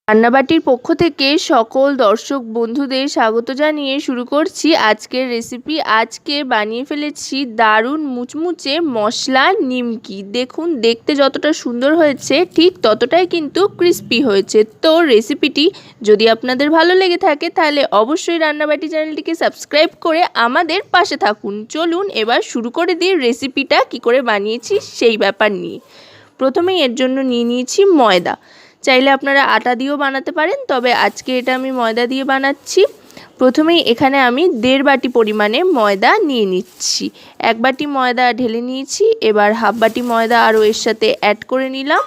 রান্নাবাটির পক্ষ থেকে সকল দর্শক বন্ধুদের স্বাগত জানিয়ে শুরু করছি আজকের রেসিপি। আজকে বানিয়ে ফেলেছি দারুণ মুচমুচে মশলা নিমকি। দেখুন, দেখতে যতটা সুন্দর হয়েছে ঠিক ততটাই কিন্তু ক্রিস্পি হয়েছে। তো রেসিপিটি যদি আপনাদের ভালো লেগে থাকে তাহলে অবশ্যই রান্নাবাটি চ্যানেলটিকে সাবস্ক্রাইব করে আমাদের পাশে থাকুন। চলুন এবার শুরু করে দিই রেসিপিটা কি করে বানিয়েছি সেই ব্যাপার নিয়ে। প্রথমেই এর জন্য নিয়ে নিয়েছি ময়দা। চাইলে আপনারা আটা দিয়েও বানাতে পারেন, তবে আজকে এটা আমি ময়দা দিয়ে বানাচ্ছি। প্রথমেই এখানে আমি 1.5 বাটি পরিমাণে ময়দা নিয়ে নিচ্ছি। 1 বাটি ময়দা ঢেলে নিয়েছি, এবার হাফ বাটি ময়দা আরও এর সাথে অ্যাড করে নিলাম।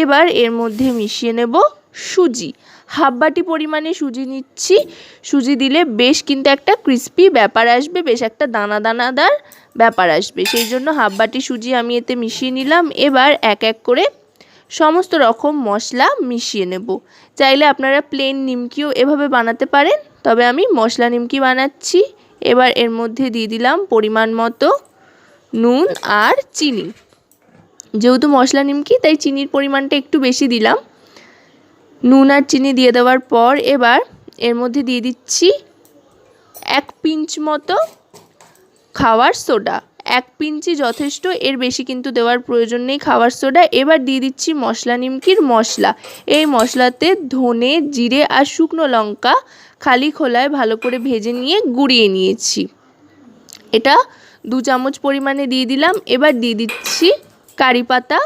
এবার এর মধ্যে মিশিয়ে নেব সুজি। হাফ বাটি পরিমাণে সুজি নিচ্ছি। সুজি দিলে বেশ কিন্তু একটা ক্রিস্পি ব্যাপার আসবে, বেশ একটা দানা দানাদার ব্যাপার আসবে, সেই জন্য হাফ বাটি সুজি আমি এতে মিশিয়ে নিলাম। এবার এক এক করে সমস্ত রকম মশলা মিশিয়ে নেব। চাইলে আপনারা প্লেন নিমকিও এভাবে বানাতে পারেন, তবে আমি মশলা নিমকি বানাচ্ছি। এবার এর মধ্যে দিয়ে দিলাম পরিমাণ মতো নুন আর চিনি। যেহেতু মশলা নিমকি তাই চিনির পরিমাণটা একটু বেশি দিলাম। নুন আর চিনি দিয়ে দেওয়ার পর এবার এর মধ্যে দিয়ে দিচ্ছি 1 পিঞ্চ মতো খাওয়ার সোডা। 1 পিঞ্চই যথেষ্ট, এর বেশি কিন্তু দেওয়ার প্রয়োজন নেই খাওয়ার সোডা। এবার দিয়ে দিচ্ছি মশলা নিমকির মশলা। এই মশলাতে ধনে, জিরে আর শুকনো লঙ্কা খালি খোলায় ভালো করে ভেজে নিয়ে গুঁড়িয়ে নিয়েছি। এটা 2 চামচ পরিমাণে দিয়ে দিলাম। এবার দিয়ে দিচ্ছি কারি পাতা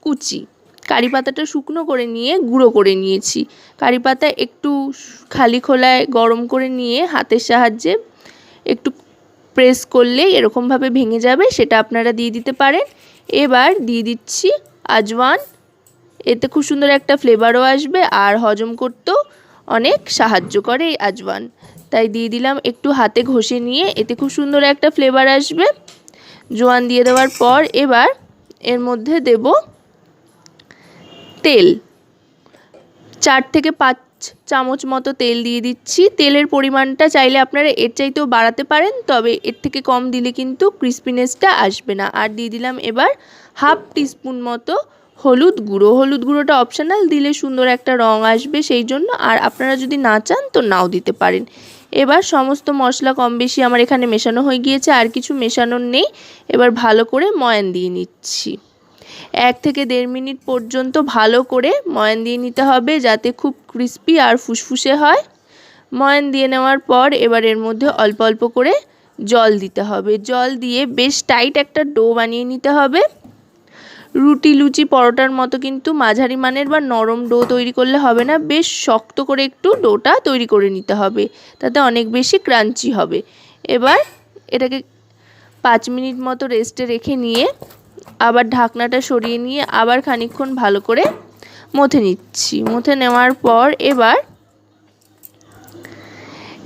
কুচি। কারি পাতাটা শুকনো করে নিয়ে গুঁড়ো করে নিয়েছি। কারি পাতা একটু খালি খোলায় গরম করে নিয়ে হাতের সাহায্যে একটু প্রেস করলেই এরকমভাবে ভেঙে যাবে, সেটা আপনারা দিয়ে দিতে পারেন। এবার দিয়ে দিচ্ছি আজওয়ান। এতে খুব সুন্দর একটা ফ্লেভারও আসবে আর হজম করতেও অনেক সাহায্য করে এই আজওয়ান, তাই দিয়ে দিলাম একটু হাতে ঘষে নিয়ে, এতে খুব সুন্দর একটা ফ্লেভার আসবে। জোয়ান দিয়ে দেওয়ার পর এবার এর মধ্যে দেব তেল। 4 থেকে 5 চামচ মতো তেল দিয়ে দিচ্ছি। তেলের পরিমাণটা চাইলে আপনারা এর চাইতেও বাড়াতে পারেন, তবে এর থেকে কম দিলে কিন্তু ক্রিস্পিনেসটা আসবে না। আর দিয়ে দিলাম এবার হাফ টিস্পুন মতো হলুদ গুঁড়ো। হলুদ গুঁড়োটা অপশনাল, দিলে সুন্দর একটা রং আসবে সেই জন্য, আর আপনারা যদি না চান তো নাও দিতে পারেন। এবার সমস্ত মশলা কম বেশি আমার এখানে মেশানো হয়ে গিয়েছে, আর কিছু মেশানোর নেই। এবার ভালো করে ময়ান দিয়ে নিচ্ছি। 1 থেকে 1.5 মিনিট পর্যন্ত ভালো করে ময়ান দিয়ে নিতে হবে, যাতে খুব ক্রিস্পি আর ফুসফুসে হয়। ময়ান দিয়ে নেওয়ার পর এবার এর মধ্যে অল্প অল্প করে জল দিতে হবে। জল দিয়ে বেশ টাইট একটা ডো বানিয়ে নিতে হবে। রুটি, লুচি, পরোটার মতো কিন্তু মাঝারি মানের বা নরম ডো তৈরি করলে হবে না, বেশ শক্ত করে একটু ডোটা তৈরি করে নিতে হবে, তাতে অনেক বেশি ক্রাঞ্চি হবে। এবার এটাকে 5 মিনিট মতো রেস্টে রেখে নিয়ে আবার ঢাকনাটা সরিয়ে নিয়ে আবার খানিকক্ষণ ভালো করে মথে নিচ্ছি। মথে নেওয়ার পর এবার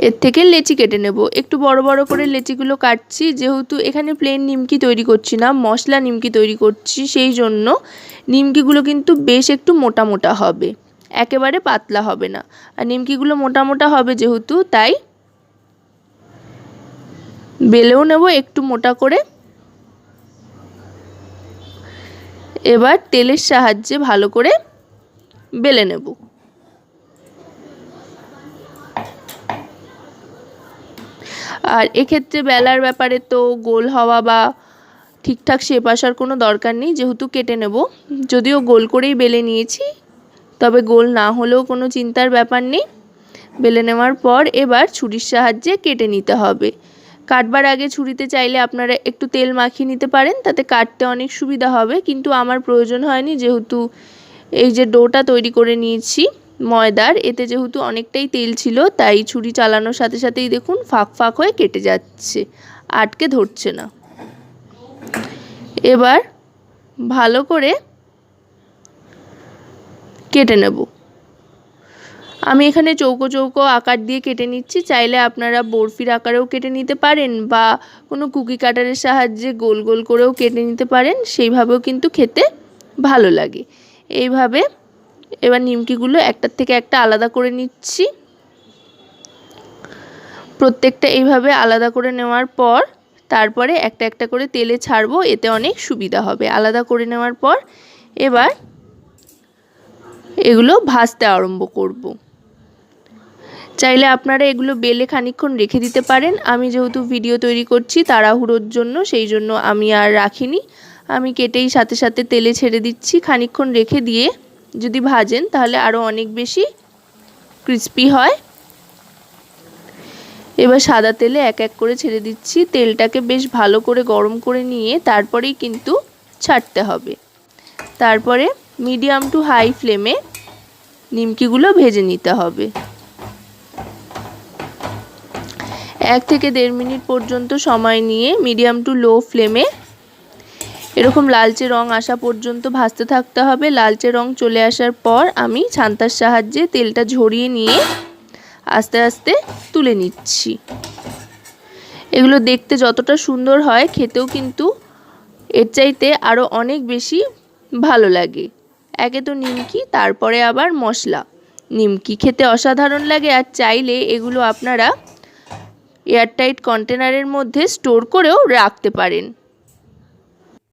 এর থেকে লেচি কেটে নেব। একটু বড় বড় করে লেচিগুলো কাটছি, যেহেতু এখানে প্লেন নিমকি তৈরি করছি না, মশলা নিমকি তৈরি করছি, সেই জন্য নিমকিগুলো কিন্তু বেশ একটু মোটা মোটা হবে, একেবারে পাতলা হবে না। আর নিমকিগুলো মোটা মোটা হবে যেহেতু, তাই বেলেও নেব একটু মোটা করে। এবার তেলের সাহায্যে ভালো করে বেলে নেব। আর এক্ষেত্রে বেলার ব্যাপারে তো গোল হওয়া বা ঠিকঠাক শেপ আসার কোনো দরকার নেই, যেহেতু কেটে নেব। যদিও গোল করেই বেলে নিয়েছি, তবে গোল না হলেও কোনো চিন্তার ব্যাপার নেই। বেলে নেওয়ার পর এবার ছুরির সাহায্যে কেটে নিতে হবে। কাটবার আগে ছুরিতে চাইলে আপনারা একটু তেল মাখিয়ে নিতে পারেন, তাতে কাটতে অনেক সুবিধা হবে, কিন্তু আমার প্রয়োজন হয়নি, যেহেতু এই যে ডোটা তৈরি করে নিয়েছি ময়দার, এতে যেহেতু অনেকটাই তেল ছিল, তাই ছুরি চালানোর সাথে সাথেই দেখুন ফাঁক ফাঁক হয়ে কেটে যাচ্ছে, আটকে ধরছে না। এবার ভালো করে কেটে নেব। আমি এখানে চৌকো চৌকো আকার দিয়ে কেটে নিচ্ছি, চাইলে আপনারা বরফির আকারেও কেটে নিতে পারেন বা কোনো কুকি কাটারের সাহায্যে গোল গোল করেও কেটে নিতে পারেন, সেইভাবেও কিন্তু খেতে ভালো লাগে। এইভাবে এবার নিমকিগুলো একটার থেকে একটা আলাদা করে নিচ্ছি। প্রত্যেকটা এইভাবে আলাদা করে নেওয়ার পর তারপরে একটা একটা করে তেলে ছাড়বো, এতে অনেক সুবিধা হবে। আলাদা করে নেওয়ার পর এবার এগুলো ভাজতে আরম্ভ করব। চাইলে আপনারা এগুলো বেলে খানিকক্ষণ রেখে দিতে পারেন। আমি যেহেতু ভিডিও তৈরি করছি তাড়াহুড়োর জন্য, সেই জন্য আমি আর রাখিনি। আমি কেটেই সাথে সাথে তেলে ছেড়ে দিচ্ছি। খানিকক্ষণ রেখে দিয়ে যদি ভাজেন তাহলে আরও অনেক বেশি ক্রিস্পি হয়। এবার সাদা তেলে এক এক করে ছেড়ে দিচ্ছি। তেলটাকে বেশ ভালো করে গরম করে নিয়ে তারপরেই কিন্তু ছাড়তে হবে। তারপরে মিডিয়াম টু হাই ফ্লেমে নিমকিগুলো ভেজে নিতে হবে। 1 থেকে 1.5 মিনিট পর্যন্ত সময় নিয়ে মিডিয়াম টু লো ফ্লেমে এরকম লালচে রং আসা পর্যন্ত ভাজতে থাকতে হবে। লালচে রং চলে আসার পর আমি ছান্তার সাহায্যে তেলটা ঝরিয়ে নিয়ে আস্তে আস্তে তুলে নিচ্ছি। এগুলো দেখতে যতটা সুন্দর হয় খেতেও কিন্তু এর চাইতে আরও অনেক বেশি ভালো লাগে। একে তো নিমকি, তারপরে আবার মশলা। নিমকি খেতে অসাধারণ লাগে। আর চাইলে এগুলো আপনারা এয়ারটাইট কন্টেনারের মধ্যে স্টোর করেও রাখতে পারেন।